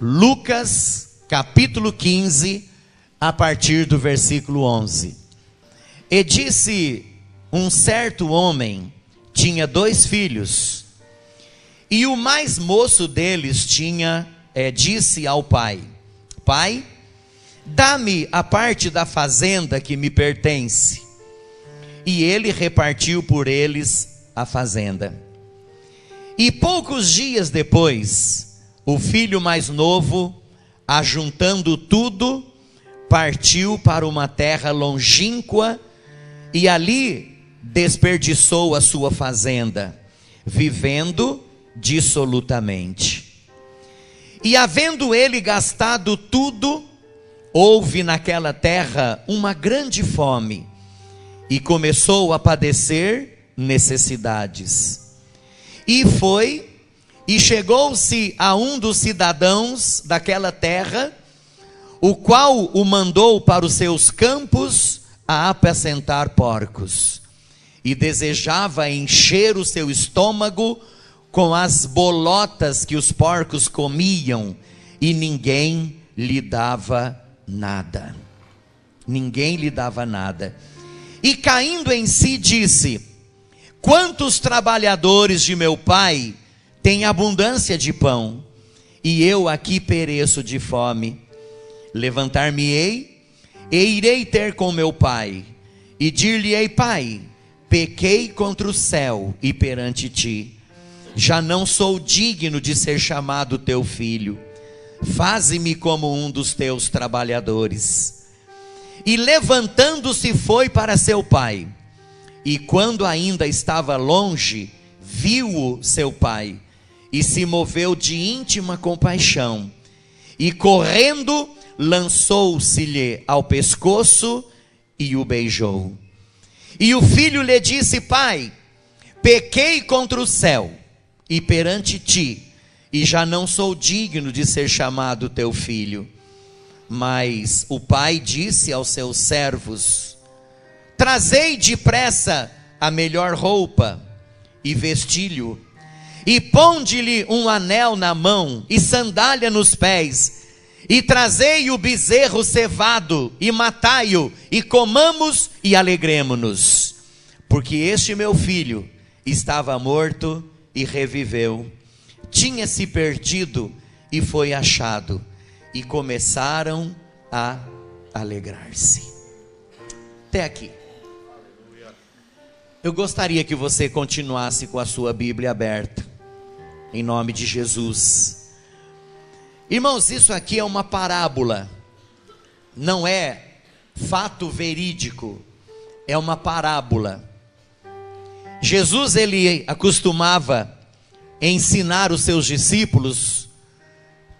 Lucas, capítulo 15, a partir do versículo 11. E disse: um certo homem tinha 2 filhos, e o mais moço deles disse ao pai: Pai, dá-me a parte da fazenda que me pertence. E ele repartiu por eles a fazenda. E poucos dias depois, o filho mais novo, ajuntando tudo, partiu para uma terra longínqua e ali desperdiçou a sua fazenda, vivendo dissolutamente. E havendo ele gastado tudo, houve naquela terra uma grande fome, e começou a padecer necessidades. E chegou-se a um dos cidadãos daquela terra, o qual o mandou para os seus campos a apacentar porcos, e desejava encher o seu estômago com as bolotas que os porcos comiam, e ninguém lhe dava nada. Ninguém lhe dava nada. E caindo em si disse: quantos trabalhadores de meu pai têm abundância de pão, e eu aqui pereço de fome. Levantar-me-ei e irei ter com meu pai, e dir-lhe-ei: Pai, pequei contra o céu e perante ti, já não sou digno de ser chamado teu filho, faze-me como um dos teus trabalhadores. E levantando-se foi para seu pai, e quando ainda estava longe, viu-o seu pai, e se moveu de íntima compaixão, e correndo lançou-se-lhe ao pescoço e o beijou. E o filho lhe disse: Pai, pequei contra o céu e perante ti, e já não sou digno de ser chamado teu filho. Mas o pai disse aos seus servos: trazei depressa a melhor roupa e vestilho, e ponde-lhe um anel na mão e sandália nos pés, e trazei o bezerro cevado e matai-o, e comamos e alegremo-nos, porque este meu filho estava morto e reviveu, tinha-se perdido e foi achado. E começaram a alegrar-se. Até aqui. Eu gostaria que você continuasse com a sua Bíblia aberta, em nome de Jesus. Irmãos, isso aqui é uma parábola, não é fato verídico, é uma parábola. Jesus, ele acostumava ensinar os seus discípulos,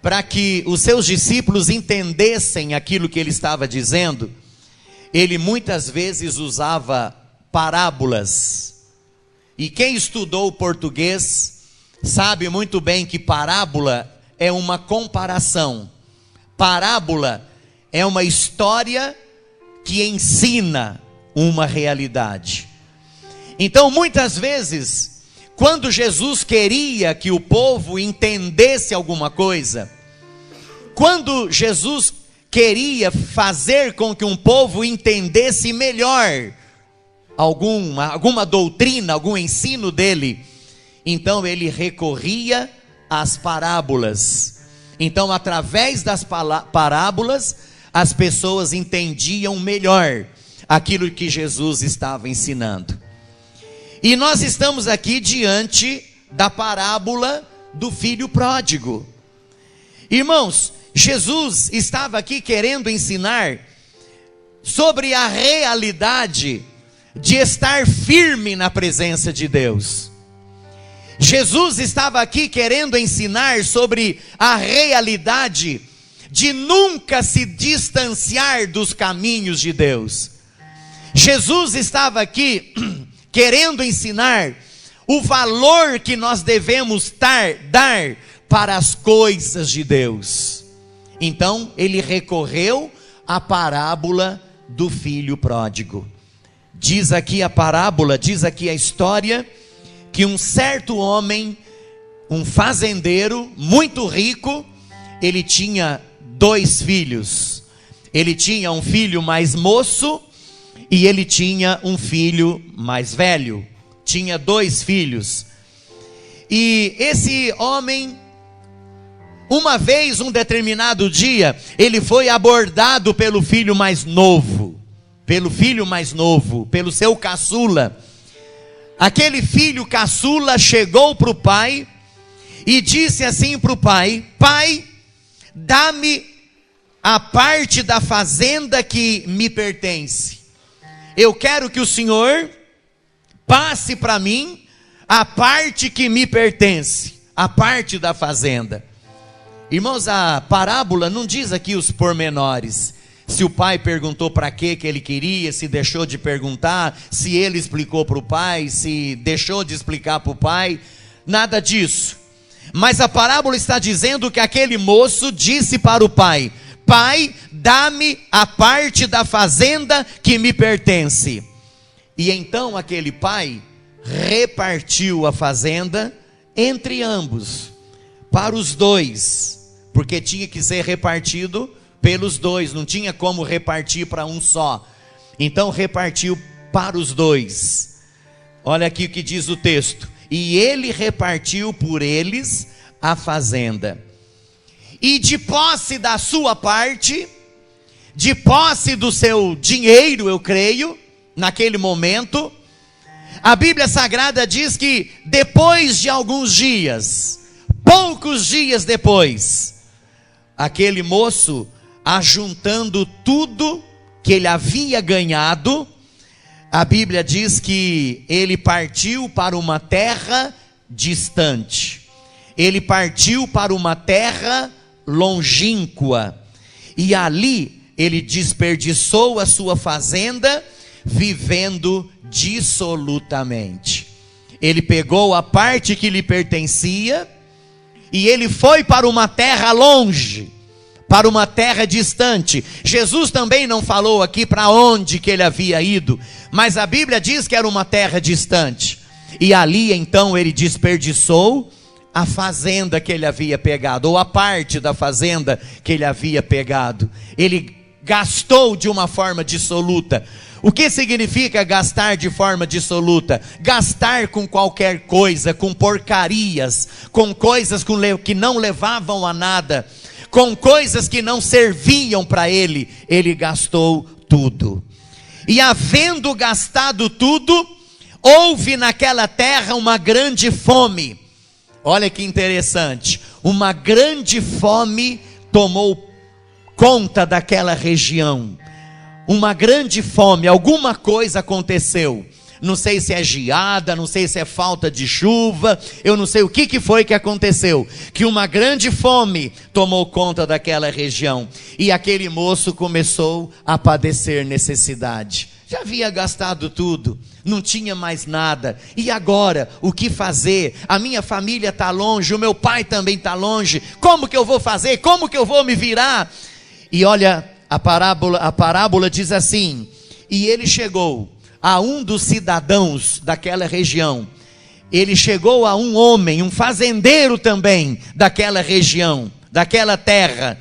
para que os seus discípulos entendessem aquilo que ele estava dizendo. Ele muitas vezes usava parábolas, e quem estudou português sabe muito bem que parábola é uma comparação. Parábola é uma história que ensina uma realidade. Então, muitas vezes, quando Jesus queria que o povo entendesse alguma coisa, quando Jesus queria fazer com que um povo entendesse melhor alguma doutrina, algum ensino dele, então ele recorria às parábolas. Então, através das parábolas, as pessoas entendiam melhor aquilo que Jesus estava ensinando. E nós estamos aqui diante da parábola do filho pródigo. Irmãos, Jesus estava aqui querendo ensinar sobre a realidade de estar firme na presença de Deus. Jesus estava aqui querendo ensinar sobre a realidade de nunca se distanciar dos caminhos de Deus. Jesus estava aqui querendo ensinar o valor que nós devemos dar para as coisas de Deus. Então ele recorreu à parábola do filho pródigo. Diz aqui a parábola, diz aqui a história, que um certo homem, um fazendeiro muito rico, ele tinha 2 filhos. Ele tinha um filho mais moço e ele tinha um filho mais velho. Tinha 2 filhos. E esse homem, uma vez, um determinado dia, ele foi abordado pelo filho mais novo. Pelo seu caçula. Aquele filho caçula chegou para o pai e disse assim para o pai: pai, dá-me a parte da fazenda que me pertence. Eu quero que o senhor passe para mim a parte que me pertence, a parte da fazenda. Irmãos, a parábola não diz aqui os pormenores. Se o pai perguntou para que ele queria, se deixou de perguntar, se ele explicou para o pai, se deixou de explicar para o pai, nada disso. Mas a parábola está dizendo que aquele moço disse para o pai: pai, dá-me a parte da fazenda que me pertence. E então aquele pai repartiu a fazenda entre ambos, para os 2, porque tinha que ser repartido pelos 2, não tinha como repartir para um só. Então repartiu para os 2. Olha aqui o que diz o texto: e ele repartiu por eles a fazenda. E de posse da sua parte, de posse do seu dinheiro, eu creio, naquele momento, a Bíblia Sagrada diz que depois de alguns dias, poucos dias depois, aquele moço, ajuntando tudo que ele havia ganhado, a Bíblia diz que ele partiu para uma terra distante. Ele partiu para uma terra longínqua. E ali ele desperdiçou a sua fazenda, vivendo dissolutamente. Ele pegou a parte que lhe pertencia e ele foi para uma terra longe, para uma terra distante. Jesus também não falou aqui para onde que ele havia ido, mas a Bíblia diz que era uma terra distante. E ali então ele desperdiçou a fazenda que ele havia pegado, ou a parte da fazenda que ele havia pegado. Ele gastou de uma forma dissoluta. O que significa gastar de forma dissoluta? Gastar com qualquer coisa, com porcarias, com coisas que não levavam a nada, com coisas que não serviam para ele. Ele gastou tudo. E havendo gastado tudo, houve naquela terra uma grande fome. Olha que interessante, uma grande fome tomou conta daquela região. Uma grande fome, alguma coisa aconteceu. Não sei se é geada, não sei se é falta de chuva, eu não sei o que foi que aconteceu, que uma grande fome tomou conta daquela região, e aquele moço começou a padecer necessidade. Já havia gastado tudo, não tinha mais nada, e agora, o que fazer? A minha família está longe, o meu pai também está longe, como que eu vou fazer? Como que eu vou me virar? E olha, a parábola diz assim: e ele chegou a um dos cidadãos daquela região. Ele chegou a um homem, um fazendeiro também, daquela região, daquela terra,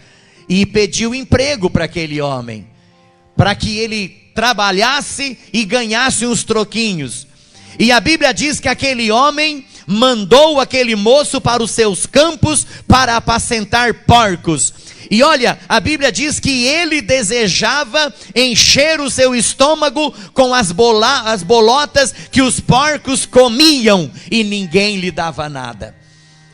e pediu emprego para aquele homem, para que ele trabalhasse e ganhasse uns troquinhos. E a Bíblia diz que aquele homem mandou aquele moço para os seus campos para apacentar porcos. E olha, a Bíblia diz que ele desejava encher o seu estômago com as bolotas que os porcos comiam, e ninguém lhe dava nada.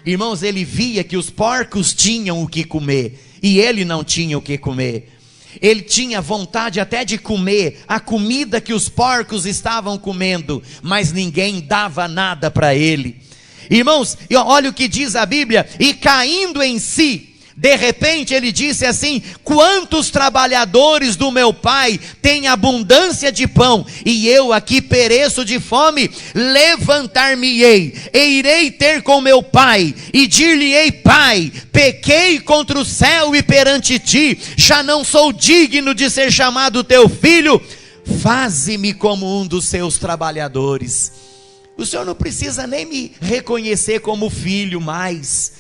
Irmãos, ele via que os porcos tinham o que comer, e ele não tinha o que comer. Ele tinha vontade até de comer a comida que os porcos estavam comendo, mas ninguém dava nada para ele. Irmãos, olha o que diz a Bíblia: e caindo em si, de repente ele disse assim: quantos trabalhadores do meu pai têm abundância de pão, e eu aqui pereço de fome? Levantar-me-ei, e irei ter com meu pai, e dir-lhe-ei: pai, pequei contra o céu e perante ti, já não sou digno de ser chamado teu filho, faze-me como um dos seus trabalhadores. O senhor não precisa nem me reconhecer como filho mais,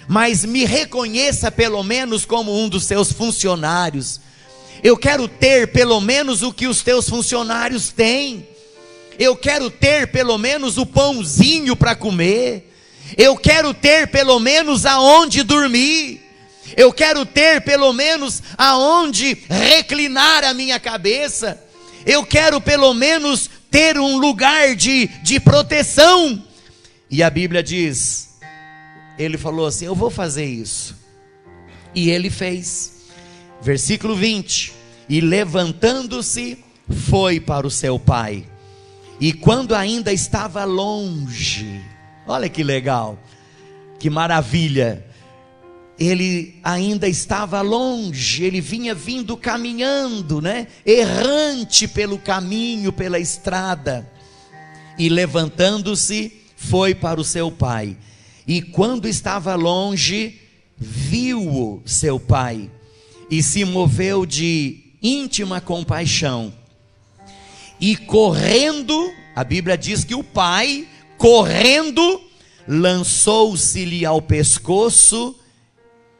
mas me reconheça pelo menos como um dos seus funcionários. Eu quero ter pelo menos o que os teus funcionários têm. Eu quero ter pelo menos o pãozinho para comer. Eu quero ter pelo menos aonde dormir. Eu quero ter pelo menos aonde reclinar a minha cabeça. Eu quero pelo menos ter um lugar de proteção. E a Bíblia diz, ele falou assim, eu vou fazer isso. E ele fez. Versículo 20, e levantando-se, foi para o seu pai. E quando ainda estava longe, olha que legal, que maravilha, ele ainda estava longe, ele vinha vindo caminhando, né? Errante pelo caminho, pela estrada. E levantando-se, foi para o seu pai. E quando estava longe, viu-o seu pai, e se moveu de íntima compaixão, e correndo, a Bíblia diz que o pai, correndo, lançou-se-lhe ao pescoço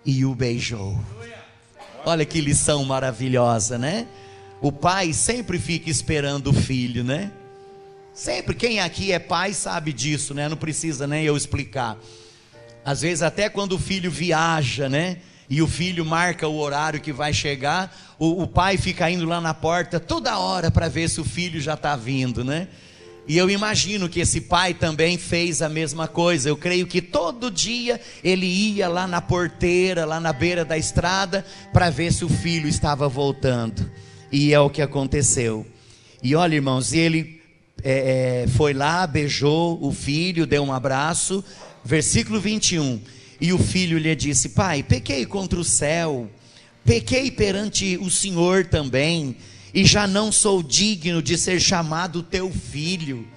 e o beijou. Olha que lição maravilhosa, né? O pai sempre fica esperando o filho, né? Sempre, quem aqui é pai sabe disso, né? Não precisa nem eu explicar. Às vezes até quando o filho viaja, né? E o filho marca o horário que vai chegar, o pai fica indo lá na porta toda hora para ver se o filho já está vindo, né? E eu imagino que esse pai também fez a mesma coisa. Eu creio que todo dia ele ia lá na porteira, lá na beira da estrada, para ver se o filho estava voltando. E é o que aconteceu. E olha, irmãos, ele foi lá, beijou o filho, deu um abraço. Versículo 21, e o filho lhe disse, pai, pequei contra o céu, pequei perante o Senhor também, e já não sou digno de ser chamado teu filho.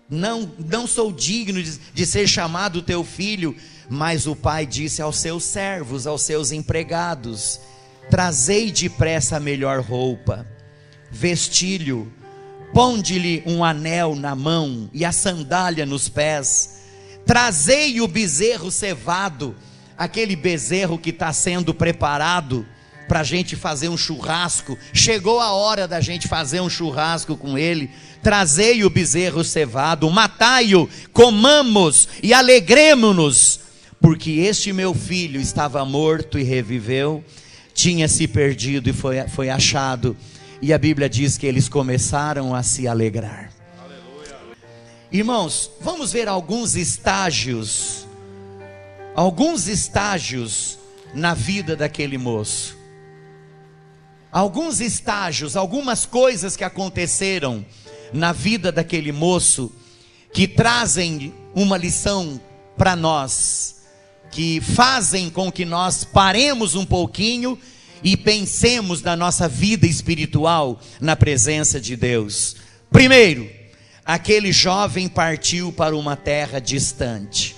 Não sou digno de ser chamado teu filho. Mas o pai disse aos seus servos, aos seus empregados, trazei depressa a melhor roupa, vestilho, ponde-lhe um anel na mão e a sandália nos pés, trazei o bezerro cevado, aquele bezerro que está sendo preparado para a gente fazer um churrasco. Chegou a hora da gente fazer um churrasco com ele. Trazei o bezerro cevado, matai-o, comamos e alegremo-nos, porque este meu filho estava morto e reviveu, tinha se perdido e foi achado. E a Bíblia diz que eles começaram a se alegrar. Irmãos, vamos ver alguns estágios na vida daquele moço. Alguns estágios, algumas coisas que aconteceram na vida daquele moço, que trazem uma lição para nós, que fazem com que nós paremos um pouquinho e pensemos na nossa vida espiritual na presença de Deus. Primeiro, aquele jovem partiu para uma terra distante.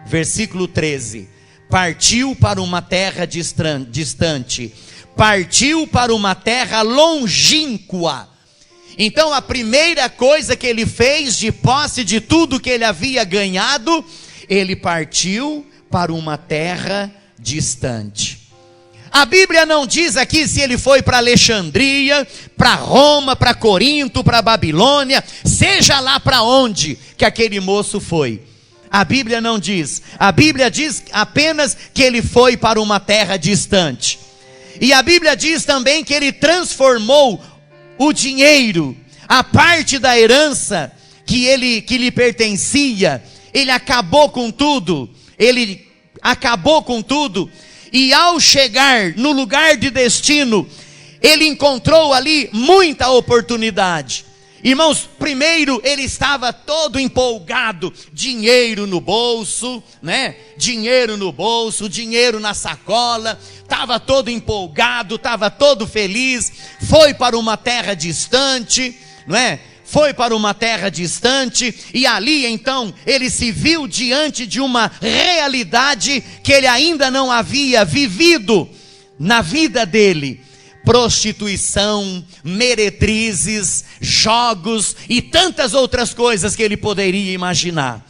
Versículo 13, partiu para uma terra distante, partiu para uma terra longínqua. Então a primeira coisa que ele fez, de posse de tudo que ele havia ganhado, ele partiu para uma terra distante. A Bíblia não diz aqui se ele foi para Alexandria, para Roma, para Corinto, para Babilônia, seja lá para onde que aquele moço foi. A Bíblia não diz. A Bíblia diz apenas que ele foi para uma terra distante. E a Bíblia diz também que ele transformou o dinheiro, a parte da herança que lhe pertencia, ele acabou com tudo. Ele acabou com tudo. E ao chegar no lugar de destino, ele encontrou ali muita oportunidade. Irmãos, primeiro ele estava todo empolgado, dinheiro no bolso, né? Dinheiro no bolso, dinheiro na sacola, estava todo empolgado, estava todo feliz, foi para uma terra distante, não é? Foi para uma terra distante, e ali então ele se viu diante de uma realidade que ele ainda não havia vivido na vida dele. Prostituição, meretrizes, jogos e tantas outras coisas que ele poderia imaginar.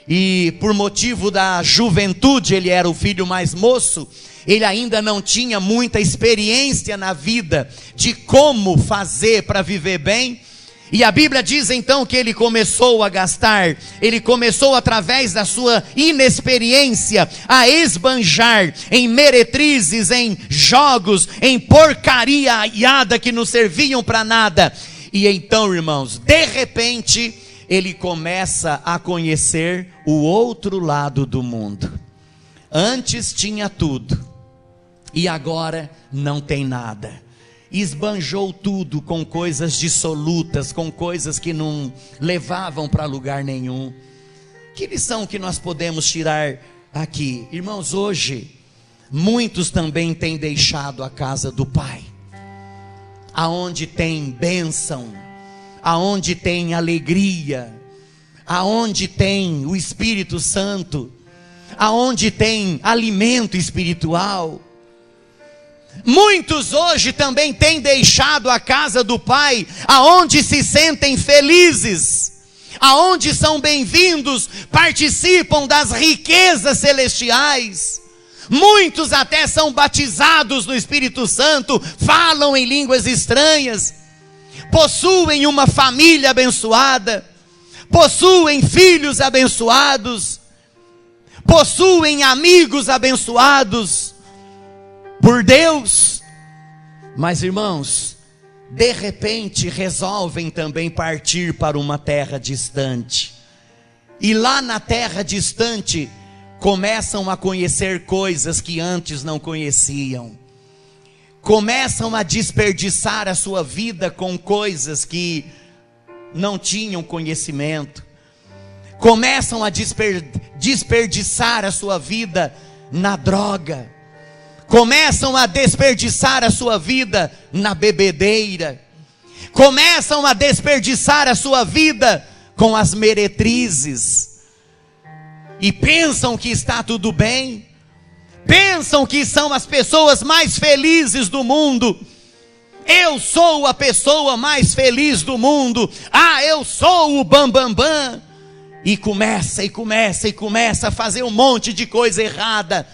e por motivo da juventude, ele era o filho mais moço, ele ainda não tinha muita experiência na vida de como fazer para viver bem. E a Bíblia diz então que ele começou a gastar, ele começou através da sua inexperiência a esbanjar em meretrizes, em jogos, em porcariada que não serviam para nada. E então, irmãos, de repente, ele começa a conhecer o outro lado do mundo. Antes tinha tudo, e agora não tem nada. Esbanjou tudo com coisas dissolutas, com coisas que não levavam para lugar nenhum. Que lição que nós podemos tirar aqui? Irmãos, hoje, muitos também têm deixado a casa do Pai, aonde tem bênção, aonde tem alegria, aonde tem o Espírito Santo, aonde tem alimento espiritual. Muitos hoje também têm deixado a casa do Pai, aonde se sentem felizes, aonde são bem-vindos, participam das riquezas celestiais. Muitos até são batizados no Espírito Santo, falam em línguas estranhas, possuem uma família abençoada, possuem filhos abençoados, possuem amigos abençoados por Deus. Mas, irmãos, de repente resolvem também partir para uma terra distante, e lá na terra distante começam a conhecer coisas que antes não conheciam, começam a desperdiçar a sua vida com coisas que não tinham conhecimento, começam a desperdiçar a sua vida na droga, começam a desperdiçar a sua vida na bebedeira, começam a desperdiçar a sua vida com as meretrizes, e pensam que está tudo bem, pensam que são as pessoas mais felizes do mundo. Eu sou a pessoa mais feliz do mundo, eu sou o bambambam, e começa a fazer um monte de coisa errada.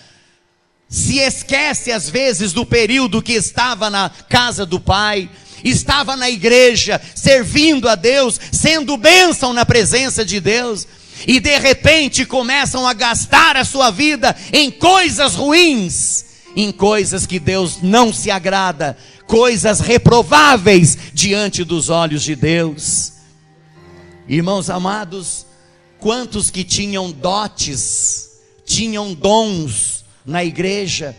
Se esquece às vezes do período que estava na casa do Pai, estava na igreja, servindo a Deus, sendo bênção na presença de Deus, e de repente começam a gastar a sua vida em coisas ruins, em coisas que Deus não se agrada, coisas reprováveis diante dos olhos de Deus. Irmãos amados, quantos que tinham dotes, tinham dons na igreja,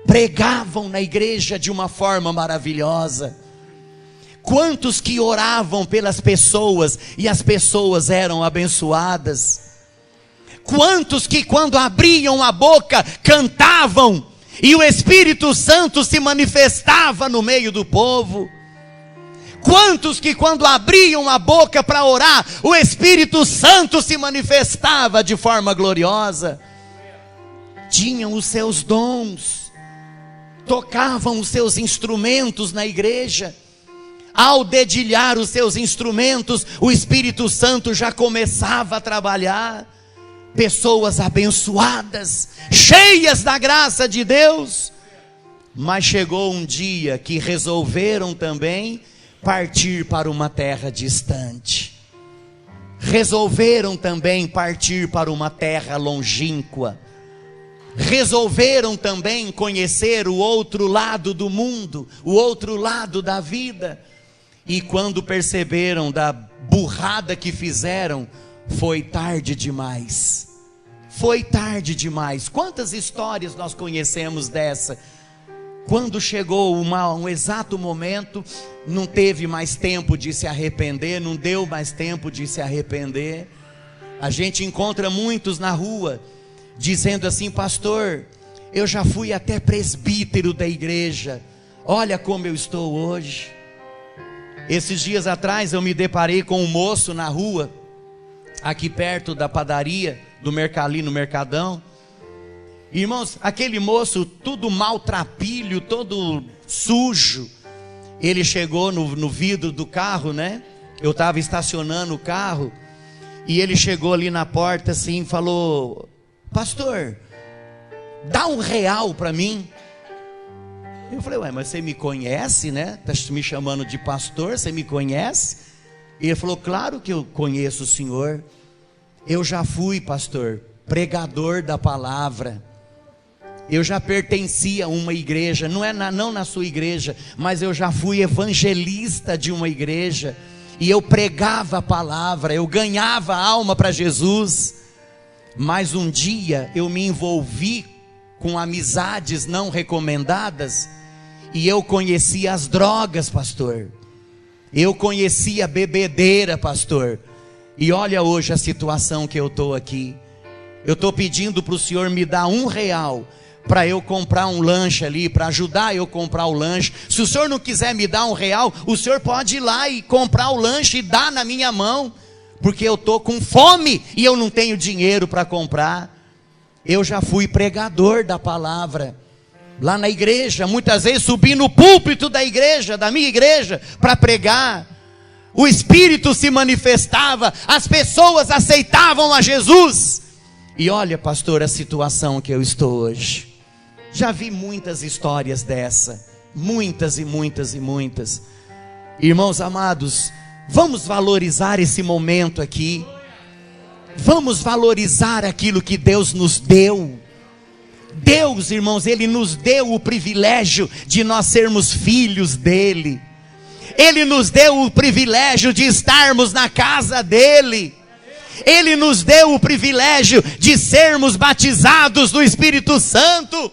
pregavam na igreja de uma forma maravilhosa. Quantos que oravam pelas pessoas e as pessoas eram abençoadas. Quantos que quando abriam a boca cantavam e o Espírito Santo se manifestava no meio do povo. Quantos que quando abriam a boca para orar, o Espírito Santo se manifestava de forma gloriosa. Tinham os seus dons, tocavam os seus instrumentos na igreja. Ao dedilhar os seus instrumentos, o Espírito Santo já começava a trabalhar. Pessoas abençoadas, cheias da graça de Deus. Mas chegou um dia que resolveram também partir para uma terra distante. Resolveram também partir para uma terra longínqua. Resolveram também conhecer o outro lado do mundo, o outro lado da vida. E quando perceberam da burrada que fizeram, foi tarde demais. Foi tarde demais. Quantas histórias nós conhecemos dessa? Quando chegou um exato momento, não teve mais tempo de se arrepender, não deu mais tempo de se arrepender. A gente encontra muitos na rua, dizendo assim: pastor, eu já fui até presbítero da igreja, olha como eu estou hoje. Esses dias atrás eu me deparei com um moço na rua, aqui perto da padaria, ali no Mercadão. Irmãos, aquele moço tudo maltrapilho, todo sujo. Ele chegou no vidro do carro, né? Eu estava estacionando o carro, E ele chegou ali na porta assim e falou: pastor, dá R$1 para mim. Eu falei: ué, mas você me conhece, né? Está me chamando de pastor, você me conhece? E ele falou: claro que eu conheço o senhor. Eu já fui, pastor, pregador da palavra. Eu já pertencia a uma igreja, não na sua igreja, mas eu já fui evangelista de uma igreja. E eu pregava a palavra, eu ganhava alma para Jesus. Mas um dia eu me envolvi com amizades não recomendadas, e eu conhecia as drogas, pastor. Eu conhecia a bebedeira, pastor. E olha hoje a situação que eu estou aqui. Eu estou pedindo para o senhor me dar R$1 para eu comprar um lanche ali, para ajudar eu comprar o lanche. Se o senhor não quiser me dar R$1, o senhor pode ir lá e comprar o lanche e dar na minha mão, porque eu estou com fome e eu não tenho dinheiro para comprar. Eu já fui pregador da palavra lá na igreja, muitas vezes subi no púlpito da igreja, da minha igreja, para pregar. O Espírito se manifestava, as pessoas aceitavam a Jesus. E olha, pastor, a situação que eu estou hoje. Já vi muitas histórias dessa, muitas e muitas e muitas. Irmãos amados, vamos valorizar esse momento aqui. Vamos valorizar aquilo que Deus nos deu. Deus, irmãos, Ele nos deu o privilégio de nós sermos filhos dEle. Ele nos deu o privilégio de estarmos na casa dEle. Ele nos deu o privilégio de sermos batizados no Espírito Santo.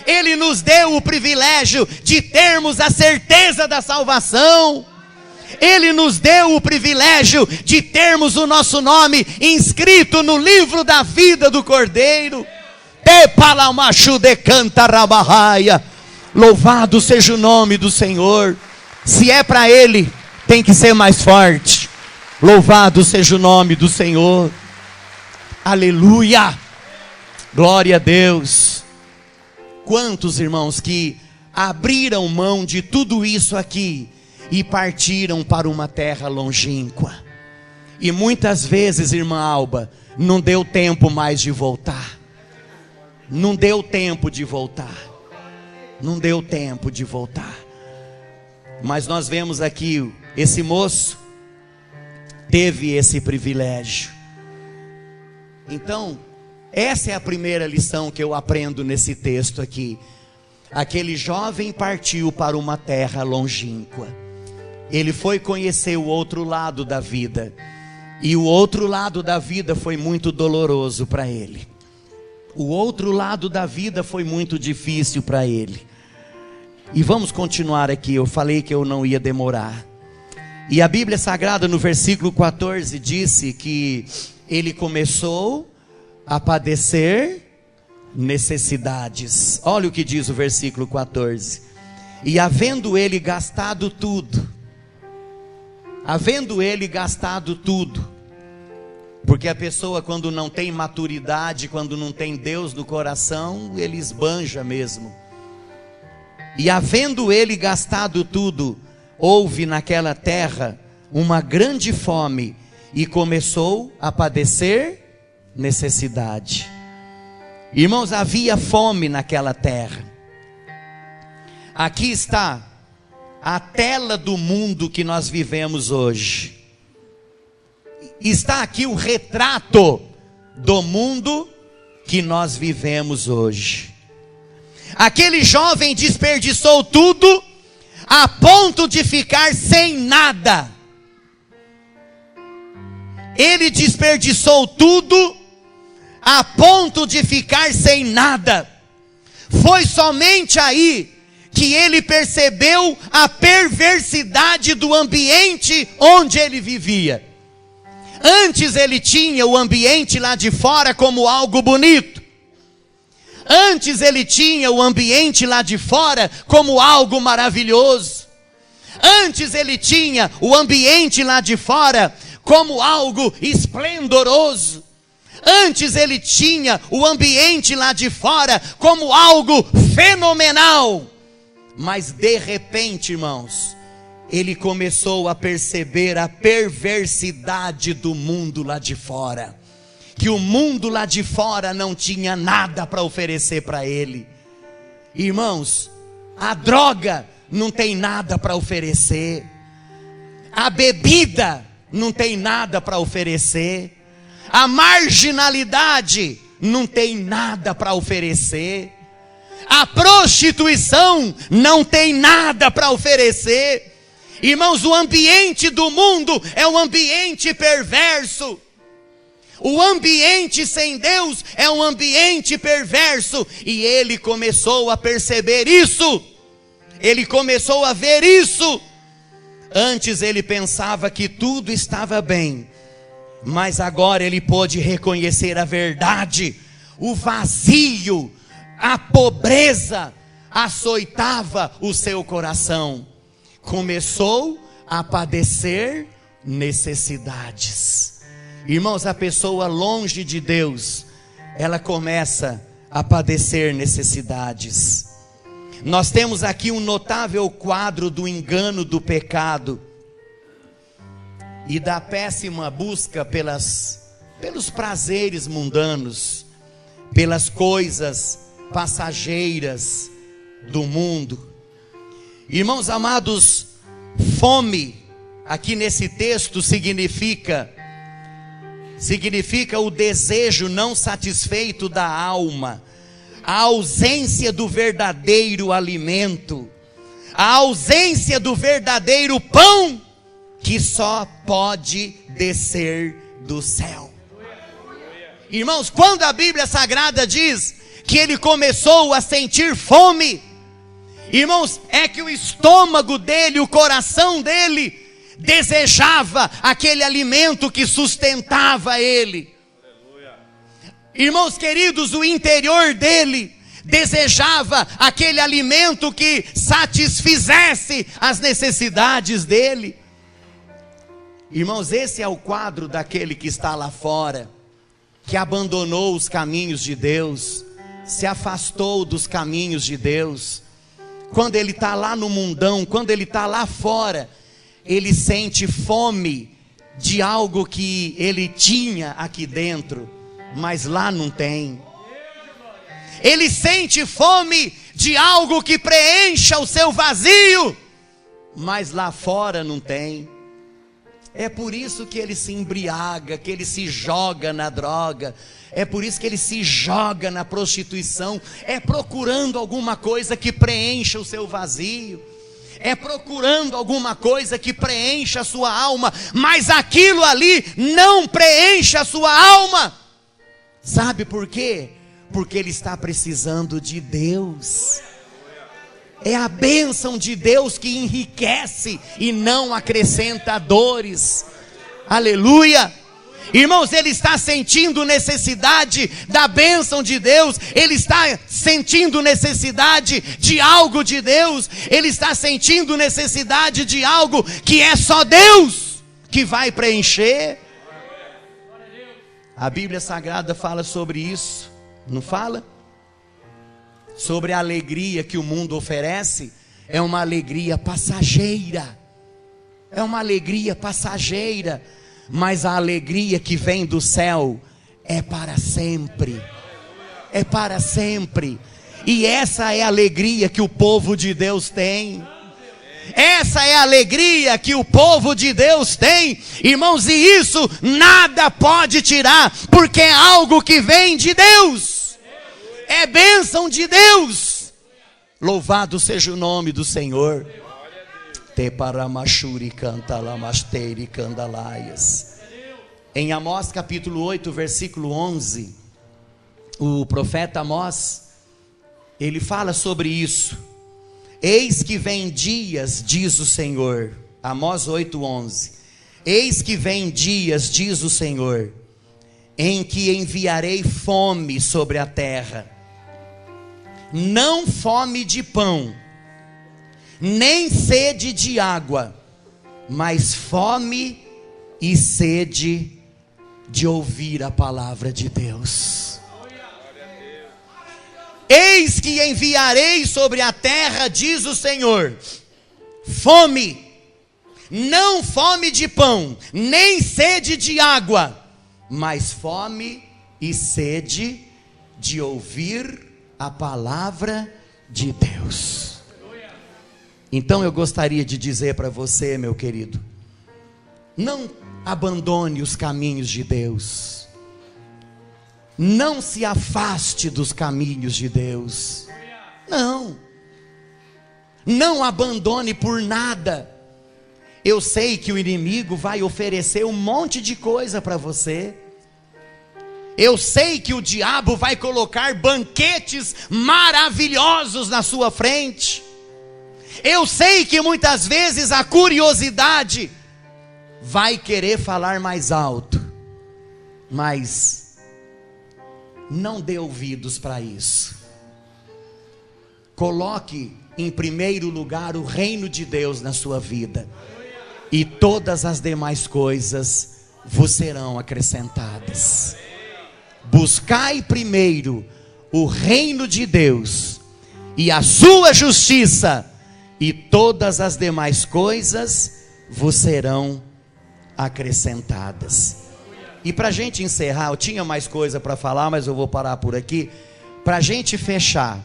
Ele nos deu o privilégio de termos a certeza da salvação. Ele nos deu o privilégio de termos o nosso nome inscrito no livro da vida do Cordeiro. Louvado seja o nome do Senhor. Se é para Ele, tem que ser mais forte. Louvado seja o nome do Senhor. Aleluia. Glória a Deus. Quantos irmãos que abriram mão de tudo isso aqui e partiram para uma terra longínqua. E muitas vezes, irmã Alba, não deu tempo mais de voltar. Não deu tempo de voltar. Não deu tempo de voltar. Mas nós vemos aqui, esse moço teve esse privilégio. Então, essa é a primeira lição que eu aprendo nesse texto aqui. Aquele jovem partiu para uma terra longínqua. Ele foi conhecer o outro lado da vida. E o outro lado da vida foi muito doloroso para ele. O outro lado da vida foi muito difícil para ele. E vamos continuar aqui. Eu falei que eu não ia demorar. E a Bíblia Sagrada no versículo 14 disse que ele começou a padecer necessidades. Olha o que diz o versículo 14. E havendo ele gastado tudo, porque a pessoa quando não tem maturidade, quando não tem Deus no coração, ele esbanja mesmo. E havendo ele gastado tudo, houve naquela terra uma grande fome, e começou a padecer necessidade. Irmãos, havia fome naquela terra. Aqui está a tela do mundo que nós vivemos hoje. Está aqui o retrato do mundo que nós vivemos hoje. Aquele jovem desperdiçou tudo a ponto de ficar sem nada. Ele desperdiçou tudo a ponto de ficar sem nada. Foi somente aí que ele percebeu a perversidade do ambiente onde ele vivia. Antes ele tinha o ambiente lá de fora como algo bonito. Antes ele tinha o ambiente lá de fora como algo maravilhoso. Antes ele tinha o ambiente lá de fora como algo esplendoroso. Antes ele tinha o ambiente lá de fora como algo fenomenal. Mas de repente, irmãos, ele começou a perceber a perversidade do mundo lá de fora. Que o mundo lá de fora não tinha nada para oferecer para ele. Irmãos, a droga não tem nada para oferecer. A bebida não tem nada para oferecer. A marginalidade não tem nada para oferecer. A prostituição não tem nada para oferecer. Irmãos, o ambiente do mundo é um ambiente perverso. O ambiente sem Deus é um ambiente perverso. E ele começou a perceber isso. Ele começou a ver isso. Antes ele pensava que tudo estava bem, mas agora ele pôde reconhecer a verdade. O vazio, a pobreza açoitava o seu coração. Começou a padecer necessidades. Irmãos, a pessoa longe de Deus, ela começa a padecer necessidades. Nós temos aqui um notável quadro do engano do pecado e da péssima busca pelos prazeres mundanos, pelas coisas passageiras do mundo. Irmãos amados, fome, aqui nesse texto significa o desejo não satisfeito da alma, a ausência do verdadeiro alimento, a ausência do verdadeiro pão, que só pode descer do céu. Irmãos, quando a Bíblia Sagrada diz que ele começou a sentir fome, irmãos, é que o estômago dele, o coração dele, desejava aquele alimento que sustentava ele. Irmãos queridos, o interior dele desejava aquele alimento que satisfizesse as necessidades dele. Irmãos, esse é o quadro daquele que está lá fora, que abandonou os caminhos de Deus, se afastou dos caminhos de Deus. Quando ele está lá no mundão, quando ele está lá fora, ele sente fome de algo que ele tinha aqui dentro, mas lá não tem. Ele sente fome de algo que preencha o seu vazio, mas lá fora não tem. É por isso que ele se embriaga, que ele se joga na droga. É por isso que ele se joga na prostituição. É procurando alguma coisa que preencha o seu vazio. É procurando alguma coisa que preencha a sua alma. Mas aquilo ali não preenche a sua alma. Sabe por quê? Porque ele está precisando de Deus. É a bênção de Deus que enriquece e não acrescenta dores. Aleluia. Irmãos, ele está sentindo necessidade da bênção de Deus. Ele está sentindo necessidade de algo de Deus. Ele está sentindo necessidade de algo que é só Deus que vai preencher. A Bíblia Sagrada fala sobre isso, não fala? Sobre a alegria que o mundo oferece. É uma alegria passageira. É uma alegria passageira. Mas a alegria que vem do céu é para sempre. É para sempre. E essa é a alegria que o povo de Deus tem. Essa é a alegria que o povo de Deus tem. Irmãos, e isso nada pode tirar, porque é algo que vem de Deus. É bênção de Deus. Louvado seja o nome do Senhor. Te paramachuri canta lamasteiri candalaias. Em Amós capítulo 8, versículo 11, o profeta Amós, ele fala sobre isso. Eis que vem dias, diz o Senhor. Amós 8, 11. Eis que vem dias, diz o Senhor, em que enviarei fome sobre a terra. Não fome de pão, nem sede de água, mas fome e sede de ouvir a palavra de Deus. Eis que enviarei sobre a terra, diz o Senhor, fome não fome de pão, nem sede de água, mas fome e sede de ouvir a palavra de Deus. Então eu gostaria de dizer para você, meu querido, não abandone os caminhos de Deus, não se afaste dos caminhos de Deus, não abandone por nada. Eu sei que o inimigo vai oferecer um monte de coisa para você, eu sei que o diabo vai colocar banquetes maravilhosos na sua frente, eu sei que muitas vezes a curiosidade vai querer falar mais alto, mas não dê ouvidos para isso. Coloque em primeiro lugar o reino de Deus na sua vida, e todas as demais coisas vos serão acrescentadas. Buscai primeiro o reino de Deus e a sua justiça, e todas as demais coisas vos serão acrescentadas. E para a gente encerrar, eu tinha mais coisa para falar, mas eu vou parar por aqui. Para a gente fechar,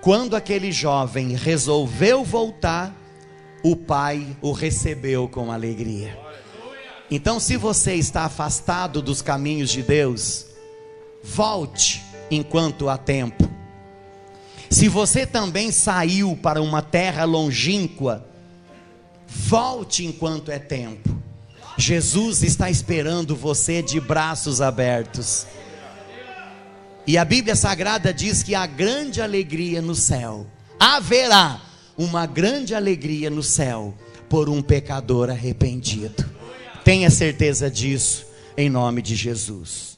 quando aquele jovem resolveu voltar, o pai o recebeu com alegria. Então, se você está afastado dos caminhos de Deus, volte enquanto há tempo. Se você também saiu para uma terra longínqua, volte enquanto é tempo. Jesus está esperando você de braços abertos. E a Bíblia Sagrada diz que há grande alegria no céu. Haverá uma grande alegria no céu por um pecador arrependido. Tenha certeza disso, em nome de Jesus.